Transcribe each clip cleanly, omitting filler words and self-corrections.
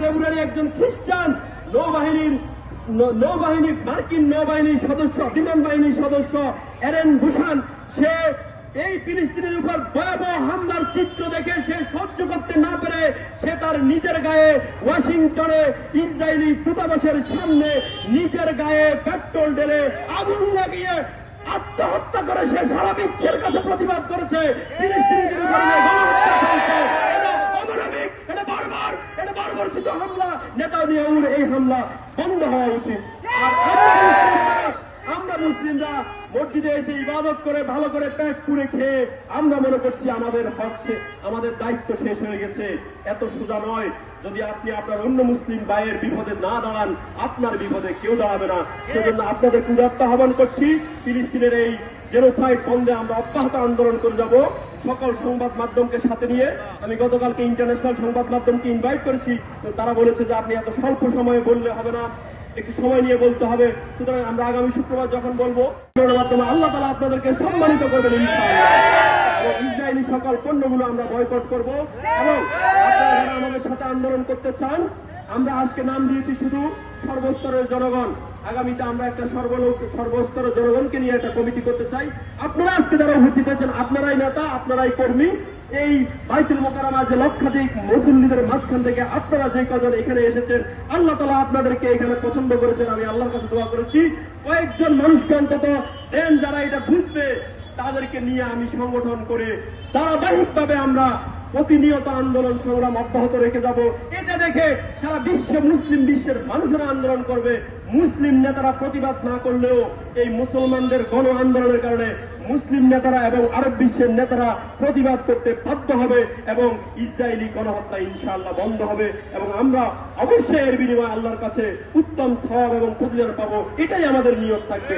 ফেব্রুয়ারি একজন খ্রিস্টান নৌবাহিনীর মার্কিন নৌবাহিনীর সদস্য, বিমান বাহিনীর সদস্য এরেন বুশান, সে এই ফিলিস্তিনের উপর ভয়াবহ হামলার চিত্র দেখে সে সহ্য করতে না পেরে সে তার নিজের গায়ে ওয়াশিংটনে ইসরায়েলি দূতাবাসের সামনে নিজের গায়ে পেট্রোল ঢেলে আগুন লাগিয়ে আত্মহত্যা করে সে সারা বিশ্বের কাছে প্রতিবাদ করেছে। ফিলিস্তিনিদের উপরে গণহত্যা চলছে, এটা অমানবিক, এটা বর্বরচিত হামলা। নেতানিয়াহুর এই হামলা বন্ধ হওয়া উচিত। আমরা মুসলিমরা মসজিদে এসে ইবাদত করে ভালো করে পেট পুড়ে খেয়ে আমরা মনে করছি আমাদের আমাদের দায়িত্ব শেষ হয়ে গেছে। এত সোজা নয়। যদি আপনি আপনার অন্য মুসলিম ভাইয়ের বিপদে না দাঁড়ান, আপনার বিপদে কেউ দাঁড়াবে না। সেজন্য আপনাদের উদাত্ত আহ্বান করছি, ফিলিস্তিনের এই জেনোসাইড বন্ধে আমরা অব্যাহত আন্দোলন করে যাব সকল সংবাদ মাধ্যমকে সাথে নিয়ে। আমি গতকালকে ইন্টারন্যাশনাল সংবাদ মাধ্যমকে ইনভাইট করেছি, তো তারা বলেছে যে আপনি এত স্বল্প সময়ে বললে হবে না, একটু সময় নিয়ে বলতে হবে। সুতরাং আমরা আগামী শুক্রবার যখন বলবো, মাধ্যমে আল্লাহ তাআলা আপনাদেরকে সম্মানিত করবেন ইনশাআল্লাহ। এবং ইসরায়েলি সকল পণ্যগুলো আমরা বয়কট করব। এবং আপনারা যারা আমাদের সাথে আন্দোলন করতে চান, আমরা আজকে নাম দিয়েছি শুধু সর্বস্তরের জনগণ। আগামীতে আমরা একটা সর্বস্তরের জনগণকে নিয়ে একটা কমিটি করতে চাই। আপনারা আজকে যারা উপস্থিত আছেন, আপনারাই নেতা, আপনারাই কর্মী। এই বাইতুল মোকাররমা যে লক্ষাধিক মুসল্লিদের মাঝখান থেকে আপনারা যে কজন এখানে এসেছেন, আল্লাহ তাআলা আপনাদেরকে এখানে পছন্দ করেছেন। আমি আল্লাহর কাছে দোয়া করেছি কয়েকজন মানুষকে অন্তত দেন যারা এটা বুঝবে, তাদেরকে নিয়ে আমি সংগঠন করে ধারাবাহিকভাবে আমরা প্রতিনিয়ত আন্দোলন সংগ্রাম অব্যাহত রেখে যাব। এটা দেখে সারা মুসলিম বিশ্বের মানুষেরা আন্দোলন করবে। মুসলিম নেতারা প্রতিবাদ না করলেও এই মুসলমানদের গণ আন্দোলনের কারণে মুসলিম নেতারা এবং আরব বিশ্বের নেতারা প্রতিবাদ করতে বাধ্য হবে এবং ইসরায়েলি গণহত্যা ইনশাআল্লাহ বন্ধ হবে। এবং আমরা অবশ্যই এর বিনিময়ে আল্লাহর কাছে উত্তম সওয়াব এবং প্রতিদান পাবো। এটাই আমাদের নিয়ত থাকবে।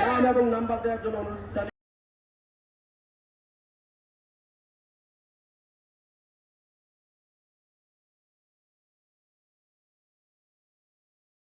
নাম এবং নাম্বার দেওয়ার জন্য অনুরোধ।